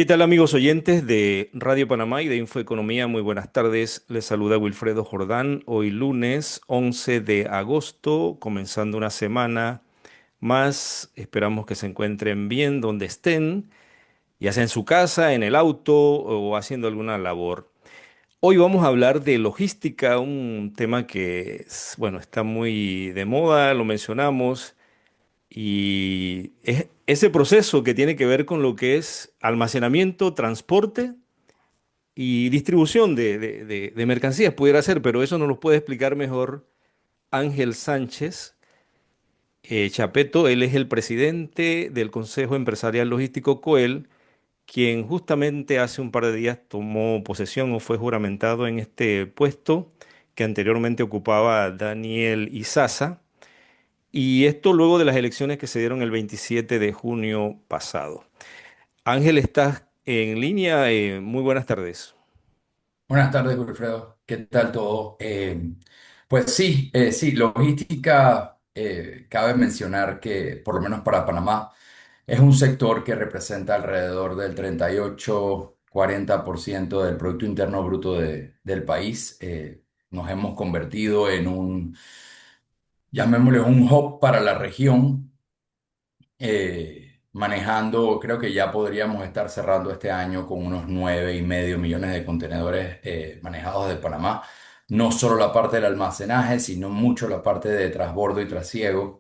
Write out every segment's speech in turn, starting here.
¿Qué tal amigos oyentes de Radio Panamá y de Infoeconomía? Muy buenas tardes. Les saluda Wilfredo Jordán. Hoy lunes 11 de agosto, comenzando una semana más. Esperamos que se encuentren bien donde estén, ya sea en su casa, en el auto o haciendo alguna labor. Hoy vamos a hablar de logística, un tema que, bueno, está muy de moda, lo mencionamos. Y es ese proceso que tiene que ver con lo que es almacenamiento, transporte y distribución de mercancías, pudiera ser, pero eso nos lo puede explicar mejor Ángel Sánchez Chapeto. Él es el presidente del Consejo Empresarial Logístico COEL, quien justamente hace un par de días tomó posesión o fue juramentado en este puesto que anteriormente ocupaba Daniel Izaza. Y esto luego de las elecciones que se dieron el 27 de junio pasado. Ángel, ¿estás en línea? Muy buenas tardes. Buenas tardes, Wilfredo. ¿Qué tal todo? Pues sí, sí, logística, cabe mencionar que por lo menos para Panamá es un sector que representa alrededor del 38-40% del Producto Interno Bruto del país. Nos hemos convertido en llamémosle un hub para la región, manejando, creo que ya podríamos estar cerrando este año con unos 9,5 millones de contenedores manejados de Panamá. No solo la parte del almacenaje, sino mucho la parte de transbordo y trasiego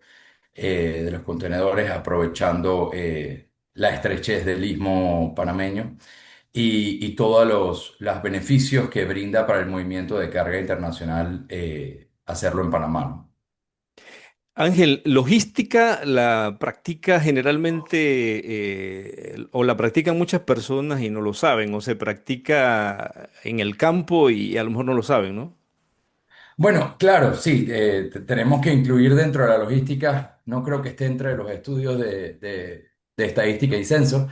de los contenedores, aprovechando la estrechez del istmo panameño y todos los beneficios que brinda para el movimiento de carga internacional hacerlo en Panamá, ¿no? Ángel, logística la practica generalmente o la practican muchas personas y no lo saben, o se practica en el campo y a lo mejor no lo saben, ¿no? Bueno, claro, sí, tenemos que incluir dentro de la logística, no creo que esté entre los estudios de estadística y censo,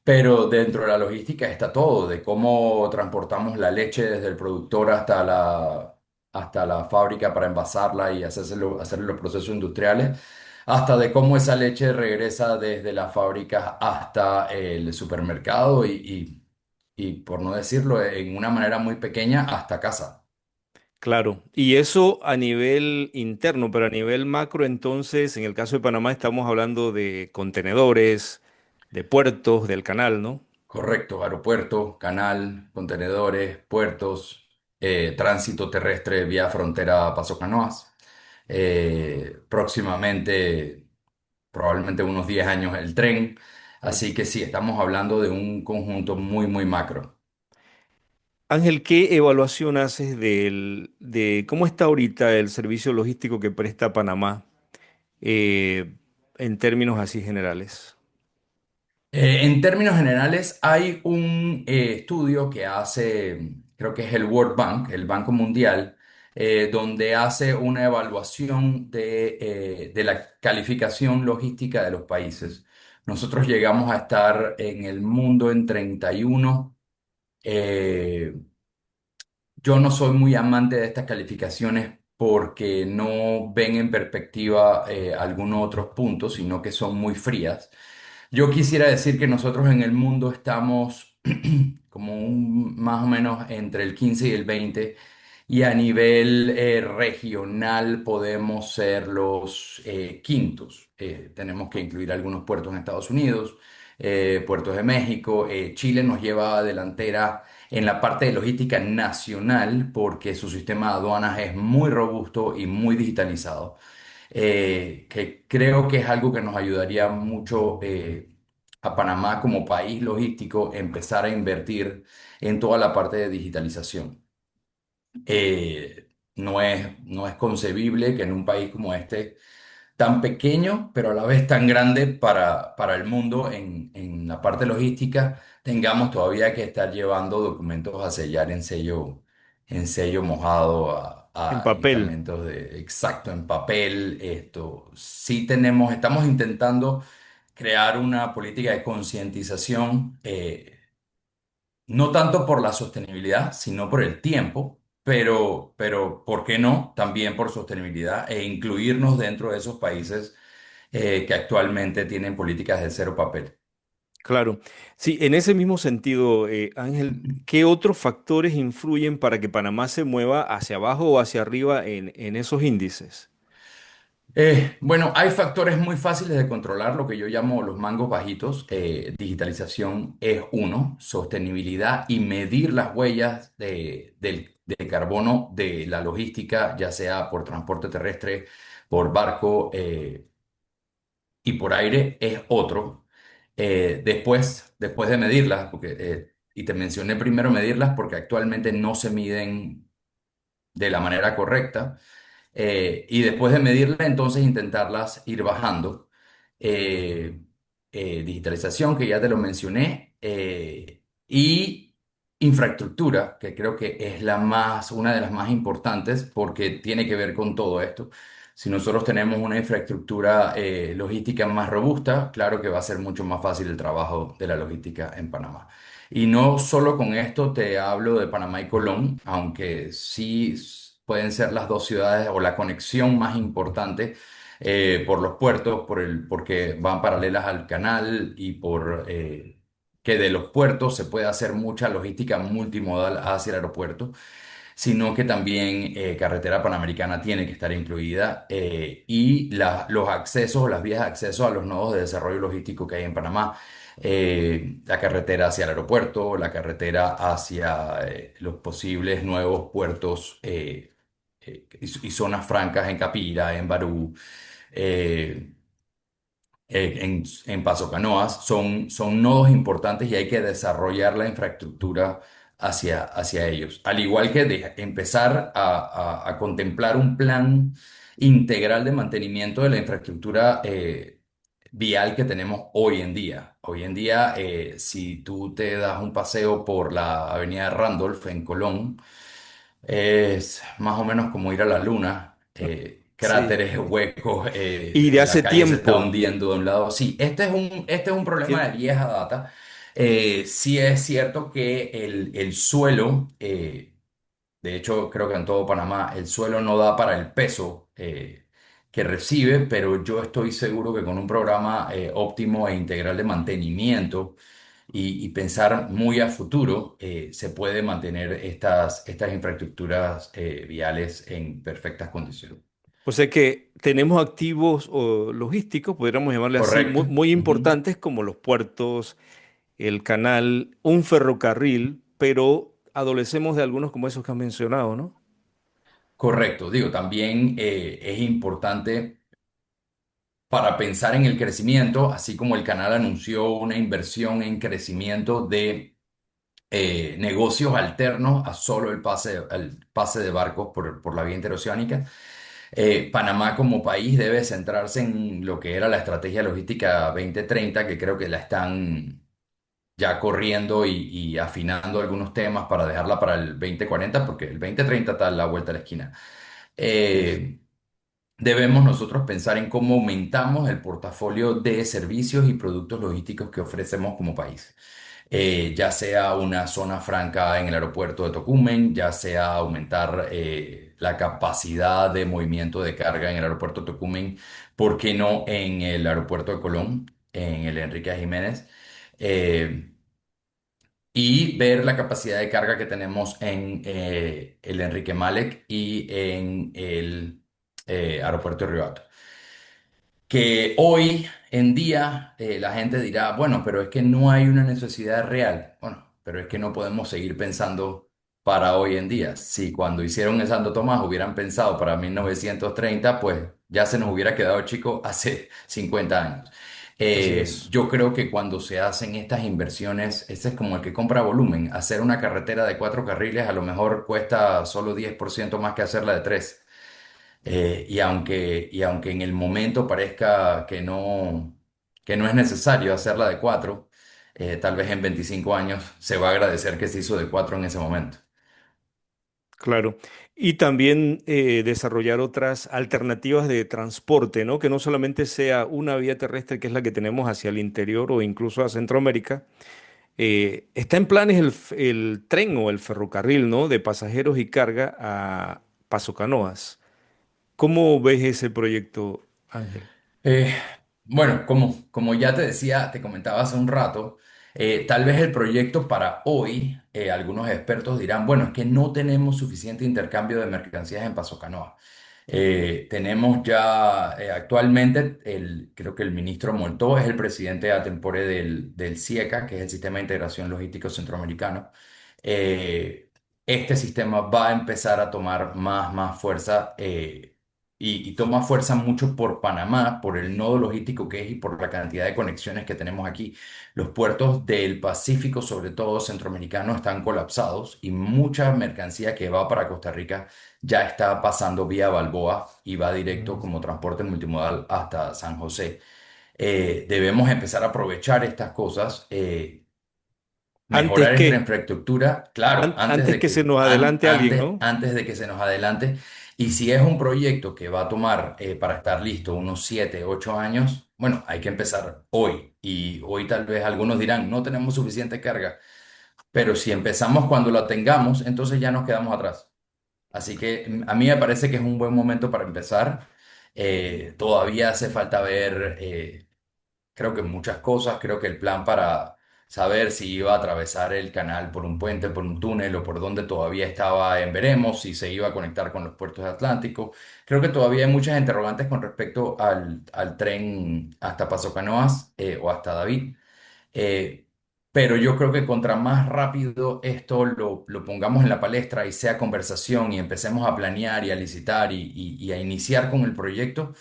pero dentro de la logística está todo, de cómo transportamos la leche desde el productor hasta la fábrica para envasarla y hacer los procesos industriales, hasta de cómo esa leche regresa desde la fábrica hasta el supermercado y por no decirlo, en una manera muy pequeña, hasta casa. Claro, y eso a nivel interno, pero a nivel macro, entonces, en el caso de Panamá estamos hablando de contenedores, de puertos, del canal, ¿no? Correcto, aeropuerto, canal, contenedores, puertos, tránsito terrestre vía frontera Paso Canoas. Próximamente, probablemente unos 10 años, el tren. Así que sí, estamos hablando de un conjunto muy, muy macro. Ángel, ¿qué evaluación haces de cómo está ahorita el servicio logístico que presta Panamá eh, en términos así generales? En términos generales, hay un estudio que hace, creo que es el World Bank, el Banco Mundial, donde hace una evaluación de la calificación logística de los países. Nosotros llegamos a estar en el mundo en 31. eh, yo no soy muy amante de estas calificaciones porque no ven en perspectiva algunos otros puntos, sino que son muy frías. Yo quisiera decir que nosotros en el mundo estamos como más o menos entre el 15 y el 20 y a nivel regional podemos ser los quintos. Tenemos que incluir algunos puertos en Estados Unidos, puertos de México. Chile nos lleva a delantera en la parte de logística nacional porque su sistema de aduanas es muy robusto y muy digitalizado, que creo que es algo que nos ayudaría mucho a Panamá como país logístico empezar a invertir en toda la parte de digitalización. No es concebible que en un país como este, tan pequeño, pero a la vez tan grande para el mundo en la parte logística, tengamos todavía que estar llevando documentos a sellar en sello mojado En a papel. estamentos exacto, en papel. Esto sí estamos intentando crear una política de concientización. No tanto por la sostenibilidad, sino por el tiempo, pero ¿por qué no? También por sostenibilidad e incluirnos dentro de esos países que actualmente tienen políticas de cero papel. Claro. Sí, en ese mismo sentido, Ángel, ¿qué otros factores influyen para que Panamá se mueva hacia abajo o hacia arriba en esos índices? Bueno, hay factores muy fáciles de controlar, lo que yo llamo los mangos bajitos. Digitalización es uno, sostenibilidad y medir las huellas del carbono de la logística, ya sea por transporte terrestre, por barco y por aire, es otro. Después de medirlas, y te mencioné primero medirlas porque actualmente no se miden de la manera correcta. Y después de medirla, entonces intentarlas ir bajando. Eh, Digitalización, que ya te lo mencioné, y infraestructura, que creo que es una de las más importantes porque tiene que ver con todo esto. Si nosotros tenemos una infraestructura logística más robusta, claro que va a ser mucho más fácil el trabajo de la logística en Panamá. Y no solo con esto te hablo de Panamá y Colón, aunque sí pueden ser las dos ciudades o la conexión más importante por los puertos, porque van paralelas al canal y por que de los puertos se puede hacer mucha logística multimodal hacia el aeropuerto, sino que también carretera panamericana tiene que estar incluida y los accesos, las vías de acceso a los nodos de desarrollo logístico que hay en Panamá. La carretera hacia el aeropuerto, la carretera hacia los posibles nuevos puertos y zonas francas en Capira, en Barú, eh, en Paso Canoas, son nodos importantes y hay que desarrollar la infraestructura hacia ellos. Al igual que empezar a contemplar un plan integral de mantenimiento de la infraestructura vial que tenemos hoy en día. Hoy en día, si tú te das un paseo por la avenida Randolph en Colón, es más o menos como ir a la luna. Sí. Cráteres, huecos, Y de la hace calle se está tiempo. hundiendo de un lado. Sí, este es un problema Tien- de vieja data. Sí es cierto que el suelo, de hecho creo que en todo Panamá, el suelo no da para el peso que recibe, pero yo estoy seguro que con un programa óptimo e integral de mantenimiento, y pensar muy a futuro, se puede mantener estas infraestructuras viales en perfectas condiciones. o sea que tenemos activos logísticos, podríamos llamarle así, ¿Correcto? muy Ujú. importantes como los puertos, el canal, un ferrocarril, pero adolecemos de algunos como esos que has mencionado, ¿no? Correcto. Digo, también es importante para pensar en el crecimiento, así como el canal anunció una inversión en crecimiento de negocios alternos a solo el pase de barcos por la vía interoceánica. Panamá como país debe centrarse en lo que era la estrategia logística 2030, que creo que la están ya corriendo y afinando algunos temas para dejarla para el 2040, porque el 2030 está a la vuelta de la esquina. Sí. Eh, Debemos nosotros pensar en cómo aumentamos el portafolio de servicios y productos logísticos que ofrecemos como país. Ya sea una zona franca en el aeropuerto de Tocumen, ya sea aumentar la capacidad de movimiento de carga en el aeropuerto de Tocumen, ¿por qué no en el aeropuerto de Colón, en el Enrique Jiménez? Eh, y ver la capacidad de carga que tenemos en el Enrique Malek y en el aeropuerto de Río Hato, que hoy en día la gente dirá, bueno, pero es que no hay una necesidad real. Bueno, pero es que no podemos seguir pensando para hoy en día. Si cuando hicieron el Santo Tomás hubieran pensado para 1930, pues ya se nos hubiera quedado chico hace 50 años. Así es. Yo creo que cuando se hacen estas inversiones, este es como el que compra volumen. Hacer una carretera de 4 carriles a lo mejor cuesta solo 10% más que hacerla de tres. Y aunque en el momento parezca que no es necesario hacerla de cuatro, tal vez en 25 años se va a agradecer que se hizo de cuatro en ese momento. Claro. Y también desarrollar otras alternativas de transporte, ¿no? Que no solamente sea una vía terrestre, que es la que tenemos hacia el interior o incluso a Centroamérica. Está en planes el tren o el ferrocarril, ¿no? De pasajeros y carga a Paso Canoas. ¿Cómo ves ese proyecto, Ángel? Bueno, como ya te decía, te comentaba hace un rato, tal vez el proyecto para hoy, algunos expertos dirán, bueno, es que no tenemos suficiente intercambio de mercancías en Paso Canoa. Tenemos ya actualmente, creo que el ministro Moltó es el presidente a tempore del CIECA, que es el Sistema de Integración Logístico Centroamericano. Eh, este sistema va a empezar a tomar más fuerza. Y toma fuerza mucho por Panamá, por el nodo logístico que es y por la cantidad de conexiones que tenemos aquí. Los puertos del Pacífico, sobre todo centroamericano, están colapsados y mucha mercancía que va para Costa Rica ya está pasando vía Balboa y va directo Mm. como transporte multimodal hasta San José. Debemos empezar a aprovechar estas cosas. Antes Mejorar esta que, infraestructura, claro, antes que se nos adelante alguien, ¿no? antes de que se nos adelante. Y si es un proyecto que va a tomar para estar listo unos 7, 8 años, bueno, hay que empezar hoy. Y hoy tal vez algunos dirán, no tenemos suficiente carga, pero si empezamos cuando la tengamos, entonces ya nos quedamos atrás. Así que a mí me parece que es un buen momento para empezar. Todavía hace falta ver. Creo que muchas cosas, creo que el plan para saber si iba a atravesar el canal por un puente, por un túnel o por donde todavía estaba en veremos, si se iba a conectar con los puertos de Atlántico. Creo que todavía hay muchas interrogantes con respecto al tren hasta Paso Canoas o hasta David. Eh, pero yo creo que contra más rápido esto lo pongamos en la palestra y sea conversación y empecemos a planear y a licitar y a iniciar con el proyecto,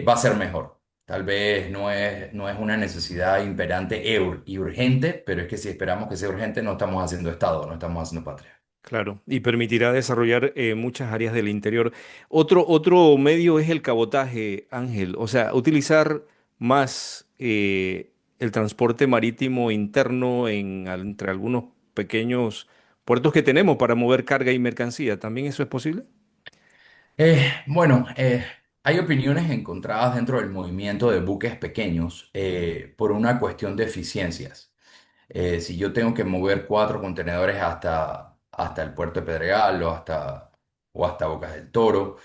va a ser mejor. Tal vez no es una necesidad imperante y urgente, pero es que si esperamos que sea urgente, no estamos haciendo Estado, no estamos haciendo patria. Claro, y permitirá desarrollar muchas áreas del interior. Otro medio es el cabotaje, Ángel, o sea, utilizar más el transporte marítimo interno entre algunos pequeños puertos que tenemos para mover carga y mercancía. ¿También eso es posible? Bueno, hay opiniones encontradas dentro del movimiento de buques pequeños por una cuestión de eficiencias. Si yo tengo que mover 4 contenedores hasta el puerto de Pedregal o hasta Bocas del Toro,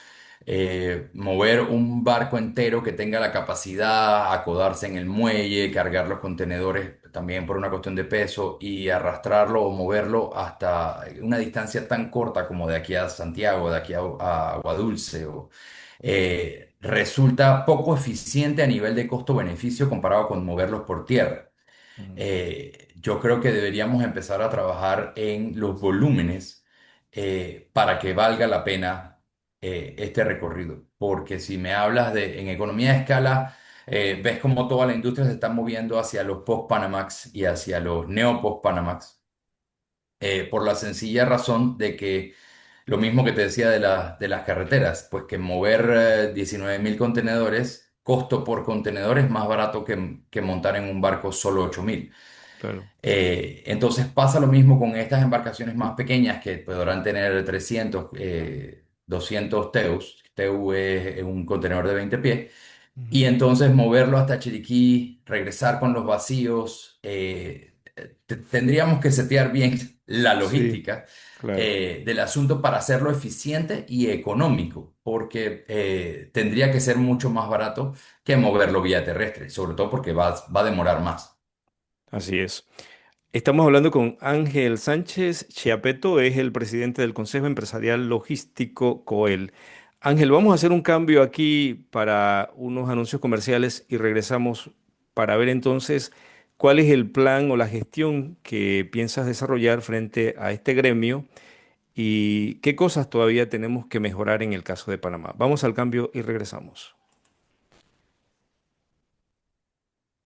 mover un barco entero que tenga la capacidad, acodarse en el muelle, cargar los contenedores también por una cuestión de peso y arrastrarlo o moverlo hasta una distancia tan corta como de aquí a Santiago, de aquí a Aguadulce, resulta poco eficiente a nivel de costo-beneficio comparado con moverlos por tierra. Mm. Yo creo que deberíamos empezar a trabajar en los volúmenes para que valga la pena este recorrido. Porque si me hablas en economía de escala, ves como toda la industria se está moviendo hacia los post-Panamax y hacia los neo-post-Panamax, por la sencilla razón de que lo mismo que te decía de las carreteras, pues que mover 19.000 contenedores, costo por contenedor es más barato que montar en un barco solo 8.000. Claro. Entonces pasa lo mismo con estas embarcaciones más pequeñas que podrán tener 300, 200 teus. Teu es un contenedor de 20 pies. Y Ujú. entonces moverlo hasta Chiriquí, regresar con los vacíos. Tendríamos que setear bien la Sí, logística claro. del asunto para hacerlo eficiente y económico, porque tendría que ser mucho más barato que moverlo vía terrestre, sobre todo porque va a demorar más. Así es. Estamos hablando con Ángel Sánchez Chiapeto, es el presidente del Consejo Empresarial Logístico COEL. Ángel, vamos a hacer un cambio aquí para unos anuncios comerciales y regresamos para ver entonces cuál es el plan o la gestión que piensas desarrollar frente a este gremio y qué cosas todavía tenemos que mejorar en el caso de Panamá. Vamos al cambio y regresamos.